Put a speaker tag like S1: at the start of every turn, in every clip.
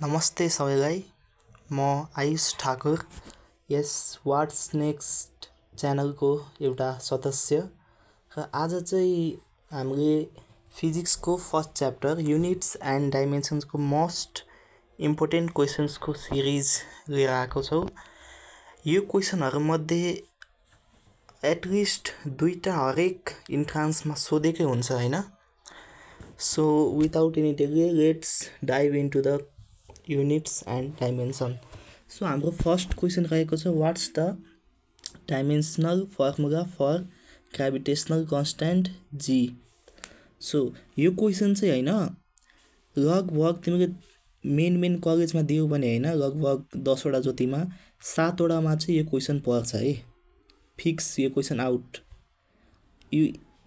S1: नमस्ते सबैलाई म आयुष ठाकुर यस व्हाट्स नेक्स्ट च्यानलको एउटा सदस्य र आज चाहिँ हामीले फिजिक्सको फर्स्ट च्याप्टर युनिट्स एन्ड डाइमेन्सन्सको मोस्ट इम्पोर्टेन्ट क्वेसन्सको सिरिज लिएर आएको छौँ। यो क्वेसनहरूमध्ये एटलिस्ट दुईटा हरेक इन्ट्रान्समा सोधेकै हुन्छ हैन। So without any delay let's dive into the units and dimension. So हाम्रो फर्स्ट क्वेसन रहेको छ what's the dimensional formula for gravitational constant G. So यो क्वेसन चाहिँ हैन लगभग तिमीले मेन कलेजमा दियो भने हैन लगभग 10 वटा जतिमा 7 वटामा चाहिँ यो क्वेसन पर्छ है। फिक्स यो क्वेसन आउट।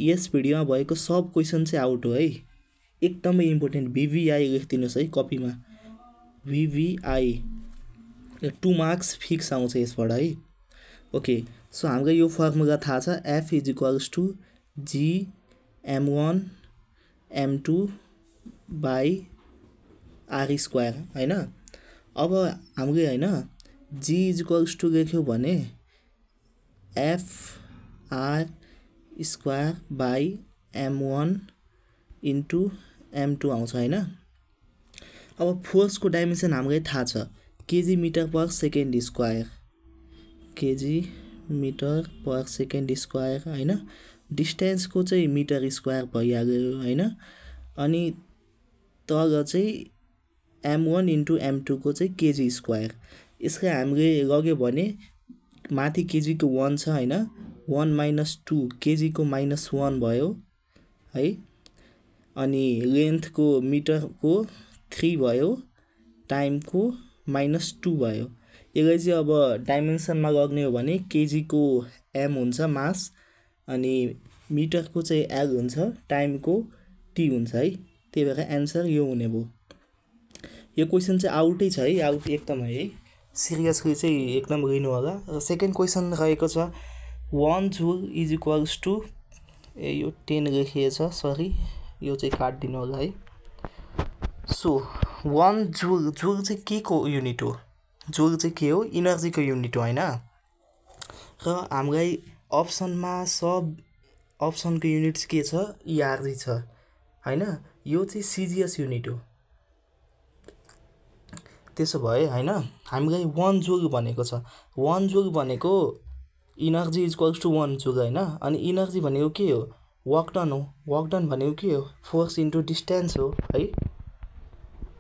S1: यस भिडियोमा भएको सब क्वेसन चाहिँ आउट हो है। एकदमै इम्पोर्टेन्ट VVI लेखिदिनुस् है कपीमा। VVI 2 मार्क्स फिक्स आउँछ यसबाट है। ओके सो हाम्रो यो फर्मुला थाहा छ F = G m1 m2 / r² हैन। अब हामीले हैन G = लेख्यो भने F r² / m1 * m2 आउँछ हैन। अब फोर्सको डाइमेन्सन हामीलाई थाहा छ kg/s², kg/s² हैन। डिस्टेन्सको चाहिँ मिटर² भइहाल्यो हैन। अनि तल चाहिँ m1 * m2 को चाहिँ kg²। यसलाई हामीले लग्यो भने माथि kg को 1 छ हैन। 1 - 2 kg को -1 भयो है। अनि लेन्थ को मिटर को 3 भयो, टाइम को -2 भयो। यसलाई चाहिँ अब डाइमेन्सनमा लग्ने हो भने kg को m हुन्छ मास, अनि मिटर को चाहिँ l हुन्छ, टाइम को t हुन्छ है। त्यही भएर एन्सर यो हुने भयो। यो क्वेसन चाहिँ आउटै छ है, आउट एकदमै है। सिरियसली चाहिँ एकदम लिनु होला। र सेकेन्ड क्वेसन रहेको छ 1 जुल = यो 10 लेखिएछ, सरी यो चाहिँ काट्दिनु होला है। सो 1 जुल चाहिँ के को युनिट हो? जुल चाहिँ के हो? इनर्जीको युनिट हो हैन। र हामीलाई अप्सनमा सब अप्सनको युनिट्स के छ? ERG छ हैन। यो चाहिँ CGS युनिट हो। त्यसो भए हैन हामीलाई 1 जुल भनेको छ। 1 जुल भनेको इनर्जी = 1 जुल हैन। अनि इनर्जी भनेको के हो? वर्क डन हो। वर्क डन भनेको के हो? फोर्स इन्टु डिस्टेन्स हो है।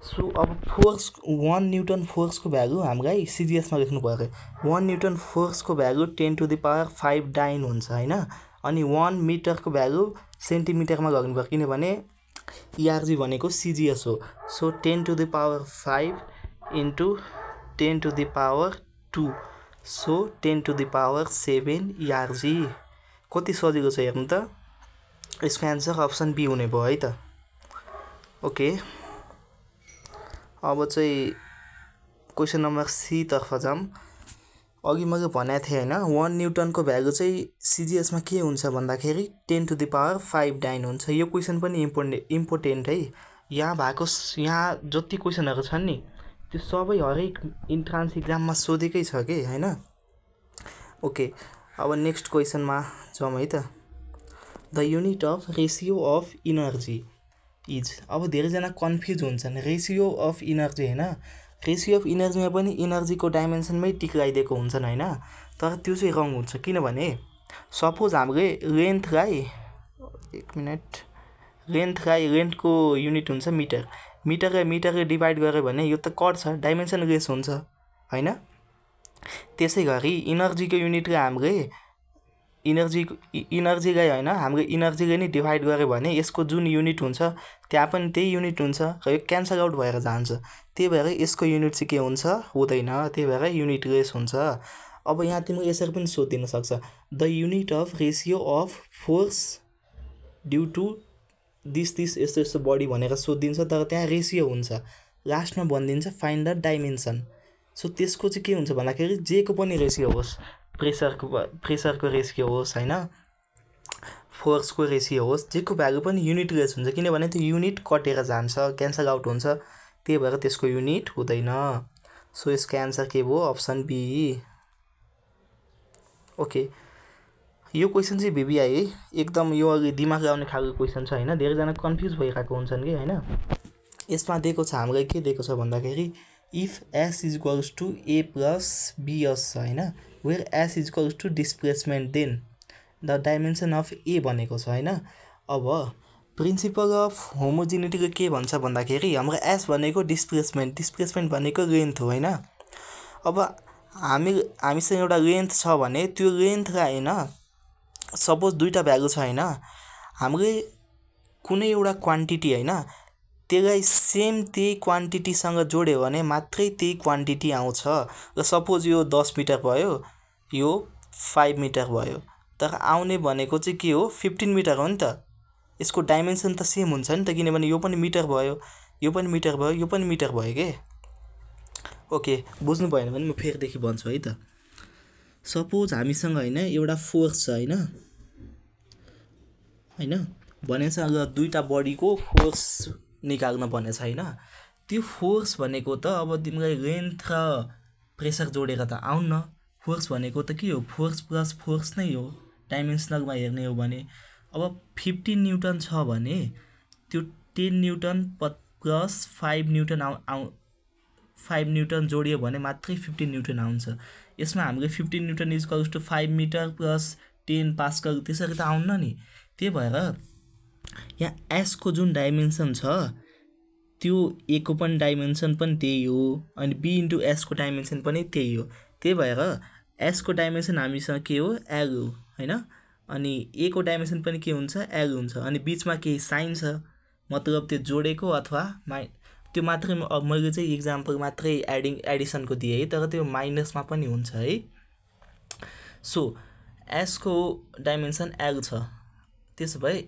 S1: सो अब फोर्स 1 न्युटन फोर्सको भ्यालु हामीलाई CGSमा लेख्नु पर्यो। 1 न्युटन फोर्सको भ्यालु 10⁵ डाइन हुन्छ हैन। अनि 1 मिटरको भ्यालु सेन्टिमिटरमा लग्नु पर्यो किनभने ERG भनेको CGS हो। सो 10⁵ * 10⁻²। So 10⁻7 ERG। कति सजिलो छ हेर्नु त। यसको एन्सर अप्सन बी हुने भयो है त। ओके अब चाहिँ क्वेसन नम्बर C तर्फ जाम। अघि मैले भनेको थिएँ हैन 1 न्युटनको भ्यालु चाहिँ CGSमा के हुन्छ भन्दाखेरि 10⁵ डाइन हुन्छ। यो क्वेसन पनि इम्पोर्टेन्ट है। यहाँ जति क्वेसनहरू छन् नि त्यो सबै हरेक इन्ट्रान्स एक्जाममा सोधेकै छ के हैन। ओके अब नेक्स्ट क्वेसनमा जाउँ है त। The unit of ratio of energy is. अब धेरैजना कन्फ्युज हुन्छन् रेसियो अफ इनर्जी हैन। रेसियो अफ इनर्जीमा पनि इनर्जीको डाइमेन्सनमै टिक लगाइदिएको हुन्छन् हैन। तर त्यो चाहिँ रङ हुन्छ किनभने सपोज हामीले लेन्थलाई लेन्थको युनिट हुन्छ मिटर। मिटरले डिभाइड गर्यो भने यो त कट्छ, डाइमेन्सन लेस हुन्छ हैन। त्यसै गरी इनर्जीको युनिटले हामीले इनर्जीलाई हैन हामीले इनर्जीले नै डिभाइड गर्यो भने यसको जुन युनिट हुन्छ त्यहाँ पनि त्यही युनिट हुन्छ र यो क्यान्सल आउट भएर जान्छ। त्यही भएर यसको युनिट चाहिँ के हुन्छ? हुँदैन। त्यही भएर युनिट लेस हुन्छ। अब यहाँ तिमीले यसरी पनि सोधिदिन सक्छ the unit of ratio of force due to this यस्तो बडी भनेर सोधिदिन्छ। तर त्यहाँ रेसियो हुन्छ, लास्टमा भनिदिन्छ फाइन्ड द डाइमेन्सन। सो त्यसको चाहिँ के हुन्छ भन्दाखेरि जे को पनि रेसियो होस्, प्रेसरको रेसियो होस् हैन, फोर्सको रेसियो होस्, जेको भ्यालु पनि युनिट लेस हुन्छ किनभने त्यो युनिट कटेर जान्छ, क्यान्सल आउट हुन्छ। त्यही भएर त्यसको युनिट हुँदैन। सो यसको एन्सर के भयो अप्सन बी। ओके यो क्वेसन चाहिँ भिबिआई है एकदम यो अघि दिमाग लगाउने खालको क्वेसन छ हैन। धेरैजना कन्फ्युज भइरहेको हुन्छन् कि हैन। यसमा दिएको छ हामीलाई के दिएको छ भन्दाखेरि if S is equals to A plus B S छ हैन, where S is equals to displacement then the dimension of A भनेको छ हैन। अब प्रिन्सिपल अफ होमोजिनिटीको के भन्छ भन्दाखेरि हाम्रो एस भनेको डिस्प्लेसमेन्ट भनेको लेन्थ हो हैन। अब हामीसँग एउटा लेन्थ छ भने त्यो लेन्थलाई हैन सपोज दुईटा भ्यालु छ हैन, हामीले कुनै एउटा क्वान्टिटी हैन त्यसलाई सेम त्यही क्वान्टिटीसँग जोड्यो भने मात्रै त्यही क्वान्टिटी आउँछ। र सपोज यो 10 मिटर भयो, यो 5 मिटर भयो, तर आउने भनेको चाहिँ के हो 15 मिटर हो नि त। यसको डाइमेन्सन त सेम हुन्छ नि त, किनभने यो पनि मिटर भयो, यो पनि मिटर भयो, यो पनि मिटर भयो के। ओके बुझ्नु भएन भने म फेरिदेखि भन्छु है त। सपोज हामीसँग हैन एउटा फोर्स छ हैन भनेछ दुईटा बडीको फोर्स निकाल्न भनेछ हैन। त्यो फोर्स भनेको त अब तिमीलाई लेन्थ र प्रेसर जोडेर त आउन्न। फोर्स भनेको त के हो फोर्स प्लस फोर्स नै हो डाइमेन्सनलमा हेर्ने हो भने। अब 15 न्युटन छ भने त्यो 10 न्युटन प्लस 5 न्युटन 5 न्युटन जोडियो भने मात्रै 15 न्युटन आउँछ। यसमा हामीले 15 newton is equals to 5 metre plus 10 pascal त्यसरी त आउन्न नि। त्यही भएर यहाँ एस को जुन डाइमेन्सन छ त्यो ए को पनि डाइमेन्सन पनि त्यही हो, अनि बी इन्टु एस को डाइमेन्सन पनि त्यही हो। त्यही भएर एस को डाइमेन्सन हामीसँग के हो एल हो हैन, अनि ए को डाइमेन्सन पनि के हुन्छ एल हुन्छ, अनि बीचमा केही साइन छ मतलब त्यो जोडेको अथवा त्यो मात्रै। मैले चाहिँ इक्जाम्पल मात्रै एडिसनको दिएँ है, तर त्यो माइनसमा पनि हुन्छ है। सो एस को डाइमेन्सन एल छ, त्यसो भए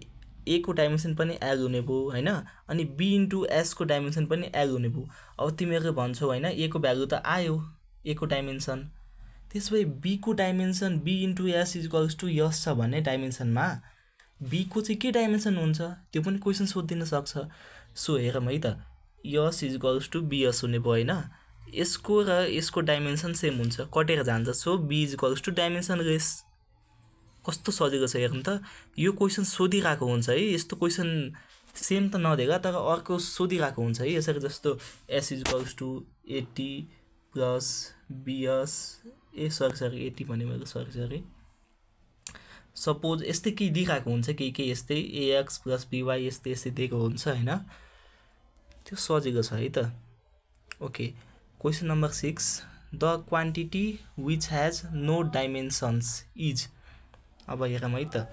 S1: ए को डाइमेन्सन पनि एल हुने भयो हैन, अनि बी इन्टु एस को डाइमेन्सन पनि एल हुने भयो। अब तिमीहरूले भन्छौ हैन ए को भ्यालु त आयो ए को डाइमेन्सन, त्यसो भए बी को dimension B into S is equals to यस छ भने डाइमेन्सनमा बी को चाहिँ के डाइमेन्सन हुन्छ त्यो पनि क्वेसन सोधिदिन सक्छ। सो हेरौँ है त, यस इज इक्वल्स टु बिएस हुने भयो हैन। यसको र यसको डाइमेन्सन सेम हुन्छ, कटेर जान्छ। So B is equals to dimensionless. कस्तो सजिलो छ हेर्नु त। यो क्वेसन सोधिरहेको हुन्छ है, यस्तो क्वेसन सेम त नदेगा तर अर्को सोधिरहेको हुन्छ है यसरी। जस्तो S is equals to 80 plus B S sorry 80 भने मैले सरी सपोज यस्तै केही दिइरहेको हुन्छ केही यस्तै एएक्स प्लस बिवाई यस्तै दिएको हुन्छ हैन। त्यो सजिलो छ है त। Okay question number 6 the quantity which has no dimensions is. अब हेरौँ है त।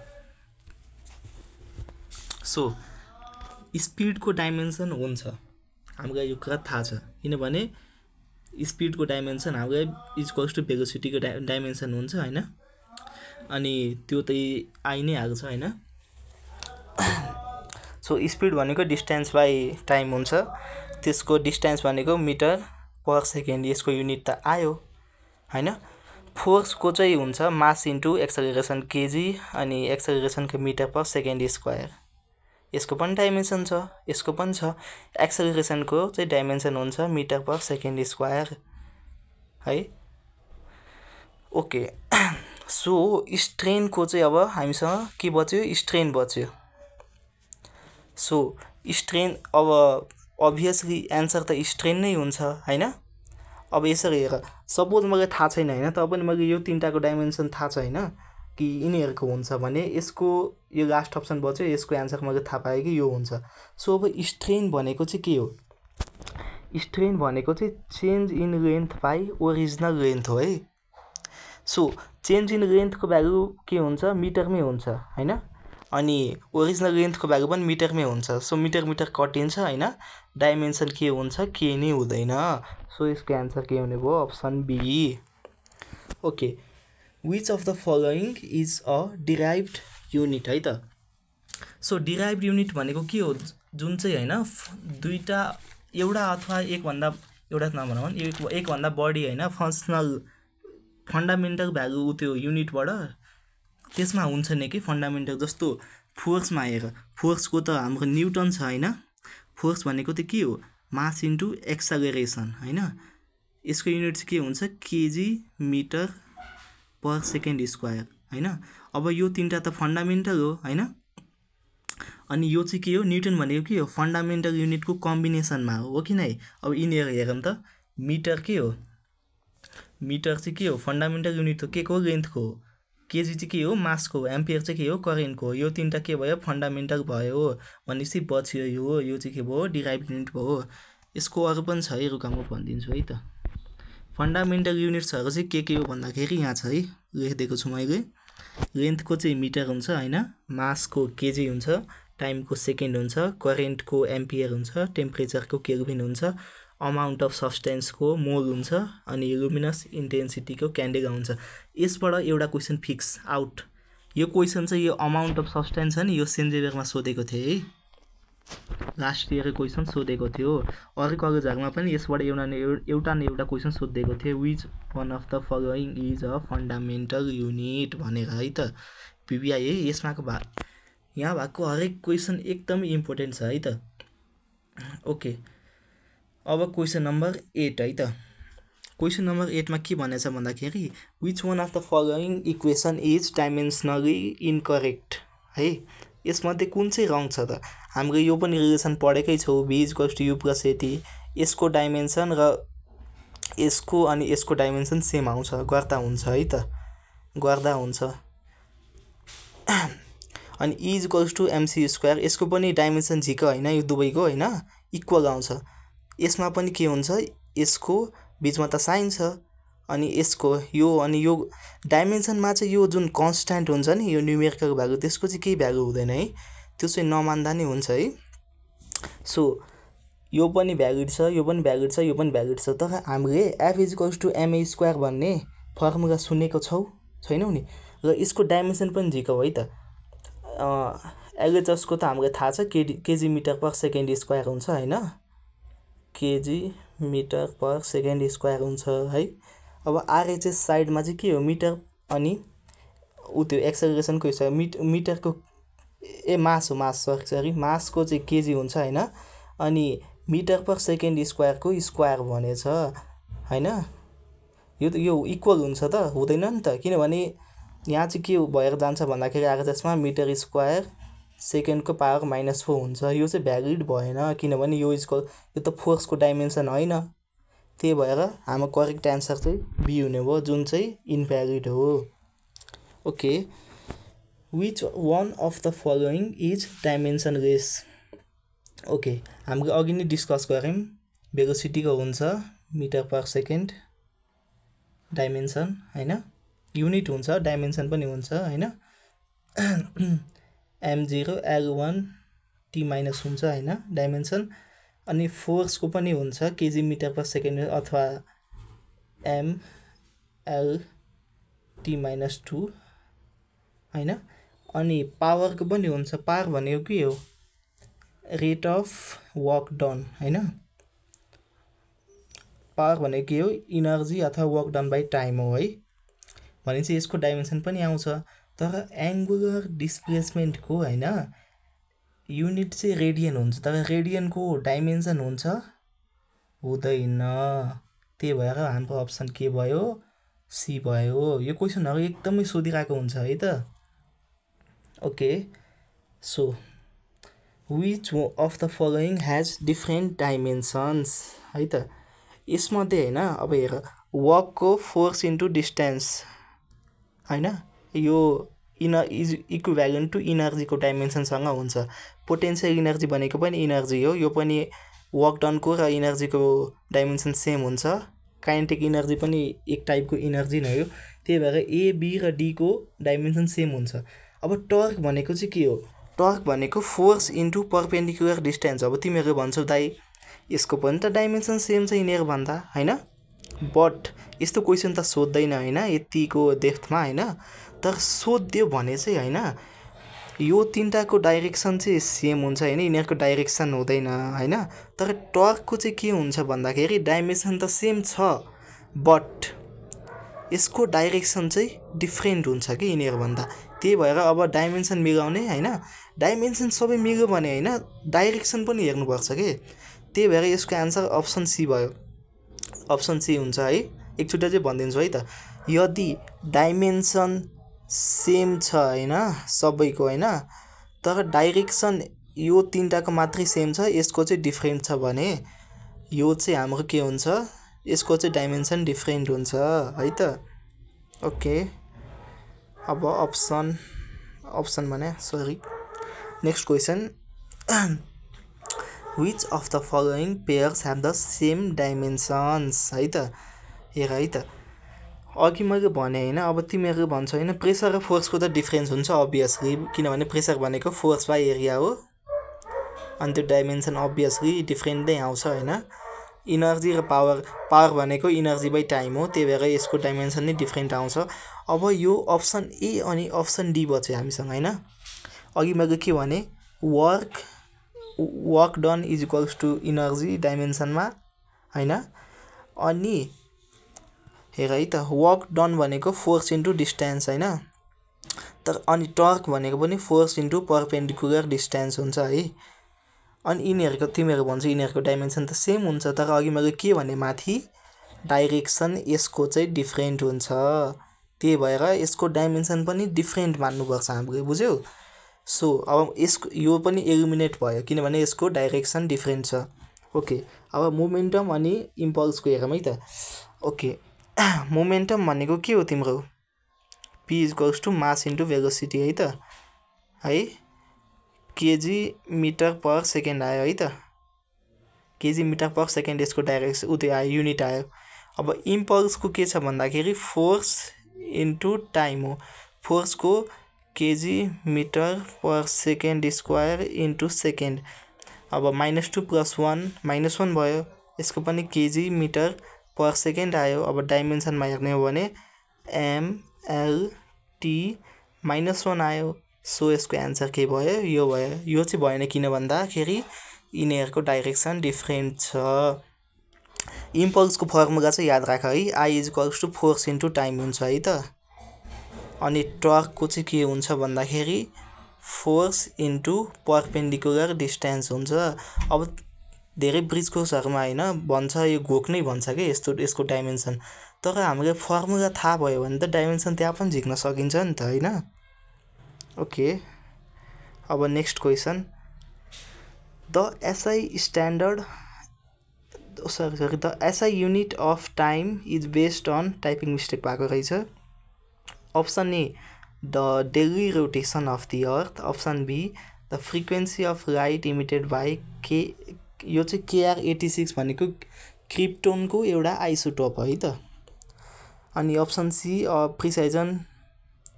S1: सो स्पिडको डाइमेन्सन हुन्छ हामीलाई यो कुरा थाहा छ, किनभने स्पिडको डाइमेन्सन हामीलाई इक्वल्स टु भेलोसिटीको डाइमेन्सन हुन्छ हैन, अनि त्यो त आइ नै हाल्छ हैन। सो स्पिड भनेको डिस्टेन्स बाई टाइम हुन्छ, त्यसको डिस्टेन्स भनेको मिटर पर सेकेन्ड, यसको युनिट त आयो हैन। फोर्सको चाहिँ हुन्छ मास इन्टु एक्सेलरेसन केजी, अनि एक्सेलरेसनको मिटर पर सेकेन्ड स्क्वायर। यसको पनि डाइमेन्सन छ, यसको पनि छ। एक्सेलरेसनको चाहिँ डाइमेन्सन हुन्छ मिटर पर सेकेन्ड स्क्वायर है। ओके सो स्ट्रेनको चाहिँ अब हामीसँग के बच्यो स्ट्रेन बच्यो। सो स्ट्रेन अब अभियसली एन्सर त स्ट्रेन नै हुन्छ हैन। अब यसरी हेर, सपोज मलाई थाहा छैन हैन, त पनि मैले यो तीनटाको डाइमेन्सन थाहा छ हैन कि यिनीहरूको हुन्छ भने यसको यो लास्ट अप्सन बच्यो, यसको एन्सर मैले थाहा पाएँ कि यो हुन्छ। सो अब स्ट्रेन भनेको चाहिँ के हो, स्ट्रेन भनेको चाहिँ change in length by original length हो है। सो चेन्ज इन लेन्थको भ्यालु के हुन्छ मिटरमै हुन्छ हैन, अनि ओरिजिनल लेन्थको भ्यालु पनि मिटरमै हुन्छ। सो मिटर कटिन्छ हैन, डाइमेन्सन के हुन्छ के नै हुँदैन। सो यसको एन्सर के हुने भयो option B. Okay which of the following is a derived unit है त। सो डिराइभ्ड युनिट भनेको के हो, जुन चाहिँ हैन दुईटा एउटा अथवा एकभन्दा एउटा नभनौँ एकभन्दा बढी हैन फन्डामेन्टल भ्यालु त्यो युनिटबाट त्यसमा हुन्छ नि कि फन्डामेन्टल। जस्तो फोर्समा हेर, फोर्सको त हाम्रो न्युटन छ हैन, फोर्स भनेको त के हो मास इन्टु एक्सलरेसन हैन यसको युनिट चाहिँ के हुन्छ kg metre per second square हैन अब यो तीनटा त फन्डामेन्टल हो हैन अनि यो चाहिँ के हो न्युटन भनेको के हो फन्डामेन्टल युनिटको कम्बिनेसनमा हो कि नै अब यिनीहरु हेरौँ त मिटर के हो मिटर चाहिँ के हो फन्डामेन्टल युनिट हो के को लेन्थको हो केजी चाहिँ के हो मासको एम्पियर चाहिँ के हो करेन्टको यो तीनटा के भयो फन्डामेन्टल भयो भनेपछि बच्यो यो चाहिँ के भयो डिराइभ्ड युनिट भयो यसको अरु पनि छ है रुका म भनिदिन्छु है त फन्डामेन्टल युनिट्सहरु चाहिँ के हो भन्दाखेरि यहाँ छ है लेखिदिएको छु मैले लेन्थको चाहिँ मिटर हुन्छ हैन मासको केजी हुन्छ टाइमको सेकेन्ड हुन्छ करेन्टको एम्पियर हुन्छ टेम्परेचरको केल्भिन हुन्छ अमाउन्ट अफ सब्स्टेन्सको मोल हुन्छ अनि लुमिनस इन्टेन्सिटीको क्यान्डेला हुन्छ यसबाट एउटा क्वेशन फिक्स आउट यो क्वेशन चाहिँ यो अमाउन्ट अफ सब्स्टेन्स छ नि यो सेन्ट जेभियरमा सोधेको थियो है लास्ट इयरको क्वेशन सोधेको थियो अरु कलेजहरुमा पनि यसबाट एउटा न एउटा क्वेशन सोधेको थियो which one of the following is a fundamental unit भनेर है त पीबीआई है यसमाको यहाँ भएको हरेक क्वेशन एकदम इम्पोर्टेन्ट छ है त ओके अब क्वेशन नम्बर 8 है त क्वेशन नम्बर 8 मा के भनेछ भन्दाखेरि which one of the following equation is dimensionally incorrect है यसमध्ये कुन चाहिँ रङ छ त हामीले यो पनि रिलेसन पढेकै छौ v = u + at यसको डाइमेन्सन र यसको अनि यसको डाइमेन्सन सेम आउँछ गर्दा हुन्छ है त गर्दा हुन्छ अनि e = mc² यसको पनि डाइमेन्सन झिक हैन यो दुवैको हैन इक्वल आउँछ यसमा पनि के हुन्छ यसको बीचमा त साइन छ अनि यसको यो अनि यो डाइमेन्सनमा चाहिँ यो जुन कन्स्ट्यान्ट हुन्छ नि यो न्युमेरिकल भ्यालु त्यसको चाहिँ केही भ्यालु हुँदैन है त्यो चाहिँ नमान्दा नै हुन्छ है सो यो पनि भ्यालिड छ यो पनि भ्यालिड छ यो पनि भ्यालिड छ तर हामीले f = ma² भन्ने फर्मुला सुनेको छैनौ नि र यसको डाइमेन्सन पनि झिक हो है त एलएचएस को त हामीले थाहा छ kg metre per second square हुन्छ हैन kg metre per second square हुन्छ है अब आरएचएस साइडमा चाहिँ के हो मिटर अनि त्यो एक्सेलरेसनको छ मिटरको मास हो सरी मासको चाहिँ केजी हुन्छ हैन अनि मिटर पर सेकेन्ड स्क्वायरको स्क्वायर भनेछ हैन यो इक्वल हुन्छ त हुँदैन नि त किनभने यहाँ चाहिँ के भएर जान्छ भन्दाखेरि आरएचएसमा मिटर स्क्वायर सेकेन्डको पावर -4 हुन्छ यो चाहिँ भ्यालिड भएन किनभने यो त फोर्सको डाइमेन्सन हैन त्यही भएर हाम्रो करेक्ट आन्सर चाहिँ बी हुने भयो जुन चाहिँ इनभ्यालिड हो okay which one of the following is dimensionless okay हामीले अघि नै डिस्कस गर्यौं भेलोसिटीको हुन्छ मिटर पर सेकेन्ड डाइमेन्सन हैन युनिट हुन्छ डाइमेन्सन पनि हुन्छ हैन m0 l1 t- हुन्छ हैन डाइमेन्सन अनि फोर्स को पनि हुन्छ केजी मिटर पर सेकेन्ड अथवा m l t-2 हैन अनि पावर को पनि हुन्छ पावर भनेको के हो रेट अफ वर्क डन हैन पावर भनेको के हो इनर्जी अथवा वर्क डन बाइ टाइम हो है भनेपछि यसको डाइमेन्सन पनि आउँछ तर एंगुलर डिस्प्लेसमेन्ट को हैन युनिट चाहिँ रेडियन हुन्छ तर रेडियन को डाइमेन्सन हुन्छ हुँदैन त्यही भएर हाम्रो अप्सन के भयो सी भयो यो क्वेशनहरु एकदमै सोधिरहेको हुन्छ है त okay so which of the following has different dimensions है त यसमध्ये हैन अब हेर वर्क को फोर्स इन्टु डिस्टेन्स हैन यो इज इक्विभ्यालेन्ट टु इनर्जी को डाइमेन्सन सँग हुन्छ पोटेन्शियल इनर्जी भनेको पनि इनर्जी हो यो पनि वर्क डन को र इनर्जी को डाइमेन्सन सेम हुन्छ काइनेटिक इनर्जी पनि एक टाइप को इनर्जी नै हो त्यही भएर ए बी र डी को डाइमेन्सन सेम हुन्छ अब टर्क भनेको चाहिँ के हो टर्क भनेको फोर्स इन्टु परपेन्डिकुलर डिस्टेन्स अब तिमीहरुले भन्छौ दाइ यसको पनि त डाइमेन्सन सेम छ यिनीहरु भन्दा हैन बट यस्तो क्वेशन त सोध्दैन हैन यतिको डेप्थमा हैन तर सोध्यो भने चाहिँ हैन यो तीनटाको डाइरेक्सन चाहिँ सेम हुन्छ हैन यिनीहरुको डाइरेक्सन हुँदैन हैन तर टर्क को चाहिँ के हुन्छ भन्दाखेरि डाइमेन्सन त सेम छ बट यसको डाइरेक्सन चाहिँ डिफरेन्ट हुन्छ के यिनीहरु भन्दा त्यही भएर अब डाइमेन्सन मिलाउने हैन डाइमेन्सन सबै मिल्यो भने हैन डाइरेक्सन पनि हेर्नु पर्छ के त्यही भएर यसको आन्सर अप्सन सी भयो। अप्सन सी हुन्छ है। एकचोटि चाहिँ भनिदिन्छु है त, यदि डाइमेन्सन सेम छ हैन सबैको हैन, तर डाइरेक्सन यो तीनटाको मात्रै सेम छ, यसको चाहिँ डिफरेन्ट छ भने यो चाहिँ हाम्रो के हुन्छ, यसको चाहिँ डाइमेन्सन डिफरेन्ट हुन्छ है त। ओके, अब अप्सन भने sorry, next question, which of the following pairs have the same dimensions है त। हेर है त, अघि मैले भने हैन, अब तिमीहरू भन्छौ हैन प्रेसर र फोर्सको त डिफरेन्स हुन्छ अभियसली, किनभने प्रेसर भनेको फोर्स बाई एरिया हो, अनि त्यो डाइमेन्सन अभियसली डिफरेन्ट नै आउँछ हैन। इनर्जी र पावर भनेको इनर्जी बाई टाइम हो, त्यही भएर यसको डाइमेन्सन नै डिफरेन्ट आउँछ। अब यो अप्सन ए अनि अप्सन डी बच्यो हामीसँग हैन। अघि मैले के भने, work done is equals to energy डाइमेन्सनमा हैन, अनि हेर है त, वर्क डन भनेको फोर्स इन्टु डिस्टेन्स हैन, तर अनि टर्क भनेको पनि फोर्स इन्टु परपेन्डिकुलर डिस्टेन्स हुन्छ है। अनि यिनीहरूको तिमीहरू भन्छ यिनीहरूको डाइमेन्सन त सेम हुन्छ, तर अघि मैले के भने माथि डाइरेक्सन यसको चाहिँ डिफरेन्ट हुन्छ, त्यही भएर यसको डाइमेन्सन पनि डिफरेन्ट मान्नुपर्छ हामीले, बुझ्यौ। सो अब यसको यो पनि एलिमिनेट भयो किनभने यसको डाइरेक्सन डिफरेन्ट छ। ओके, अब मोमेन्टम अनि इम्पल्सको हेरौँ है त। ओके, मोमेन्टम भनेको के हो तिम्रो, P equals to mass into velocity है त, है केजी मिटर पर सेकेन्ड आयो है त, केजी मिटर पर सेकेन्ड यसको डाइरेक्सन उतै आयो, युनिट आयो। अब इम्पल्सको के छ भन्दाखेरि फोर्स इन्टु टाइम हो, फोर्सको KG metre per second square into second. अब -2 + 1 -1 भयो, यसको पनि केजी मिटर पर सेकेन्ड आयो। अब डाइमेन्सनमा हेर्ने हो भने MLT -1 आयो, सो यसको एन्सर के भयो, यो भयो। यो चाहिँ भएन किन भन्दाखेरि यिनीहरूको डाइरेक्सन डिफरेन्ट छ। इम्पल्सको फर्मुला चाहिँ याद राख है, I = फोर्स इन्टु टाइम हुन्छ है त। अनि टर्कको चाहिँ के हुन्छ भन्दाखेरि फोर्स इन्टु परपेन्डिकुलर डिस्टेन्स हुन्छ। अब धेरै ब्रिज कोर्सहरूमा हैन भन्छ यो घोक नै भन्छ के यसको डाइमेन्सन, तर हामीले फर्मुला थाहा भयो भने त डाइमेन्सन त्यहाँ पनि झिक्न सकिन्छ नि त हैन। ओके, अब next question, the SI unit of time is based on, typing mistake भएको रहेछ। Option A the daily rotation of the earth, option B the frequency of light emitted by के, यो चाहिँ KR86 भनेको क्रिप्टोनको एउटा आइसोटोप है त। अनि option C precision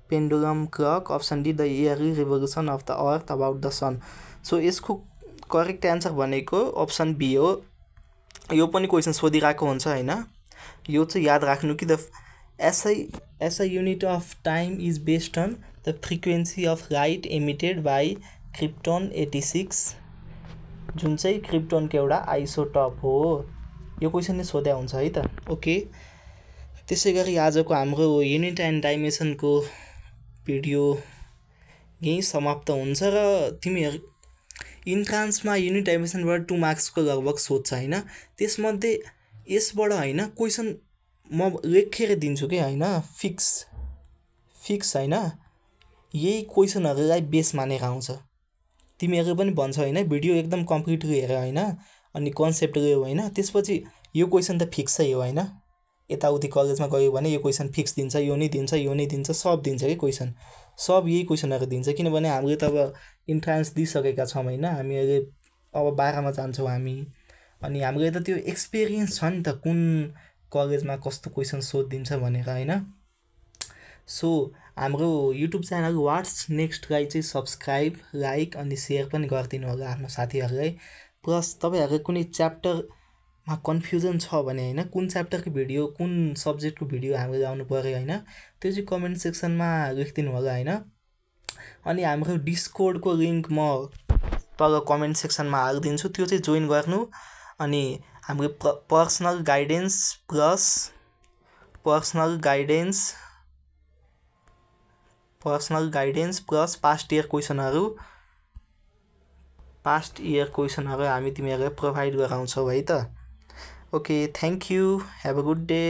S1: pendulum clock, option D the yearly revolution of the earth about the sun. So यसको correct answer भनेको अप्सन बी हो। यो पनि क्वेसन सोधिरहेको हुन्छ हैन, यो चाहिँ याद राख्नु कि the SI unit of time is based on the frequency of light emitted by krypton 86, जुन चाहिँ क्रिप्टोनको एउटा आइसोटप हो। यो क्वेसन नै सोध्या हुन्छ है त। ओके, त्यसै गरी आजको हाम्रो युनिट एन्ड डाइमेन्सनको भिडियो यहीँ समाप्त हुन्छ र तिमीहरू इन्ट्रान्समा युनिट डाइमेन्सनबाट 2 मार्क्सको लगभग सोध्छ हैन, त्यसमध्ये यसबाट हैन क्वेसन म लेखेर दिन्छु कि हैन, फिक्स हैन, यही क्वेसनहरूलाई बेस मानेर आउँछ। तिमीहरू पनि भन्छौ हैन भिडियो एकदम कम्प्लिटली हेर हैन, अनि कन्सेप्ट लियो हैन, त्यसपछि यो क्वेसन त फिक्सै हो हैन। यताउति कलेजमा गयो भने यो क्वेसन फिक्स दिन्छ, यो नै दिन्छ, यो नै दिन्छ, सब दिन्छ कि क्वेसन, सब यही क्वेसनहरू दिन्छ। किनभने हामीले त अब इन्ट्रान्स दिइसकेका छौँ हैन, हामी अहिले अब 12मा जान्छौँ हामी, अनि हामीले त त्यो एक्सपिरियन्स छ नि त कुन कलेजमा कस्तो क्वेसन सोधिदिन्छ भनेर हैन। सो हाम्रो युट्युब च्यानल वाट्स नेक्स्टलाई चाहिँ सब्सक्राइब, लाइक अनि सेयर पनि गरिदिनु होला आफ्नो साथीहरूलाई। प्लस तपाईँहरूले कुनै च्याप्टरमा कन्फ्युजन छ भने हैन, कुन च्याप्टरको भिडियो, कुन सब्जेक्टको भिडियो हामीले आउनु पर्यो हैन, त्यो चाहिँ कमेन्ट सेक्सनमा लेखिदिनु होला हैन। अनि हाम्रो डिस्कोर्डको लिङ्क म तल कमेन्ट सेक्सनमा हालिदिन्छु, त्यो चाहिँ जोइन गर्नु। अनि हाम्रो personal guidance plus past year क्वेसनहरू पास्ट इयर क्वेसनहरू हामी तिमीहरूलाई प्रोभाइड गराउँछौँ है त। Okay, thank you, have a good day.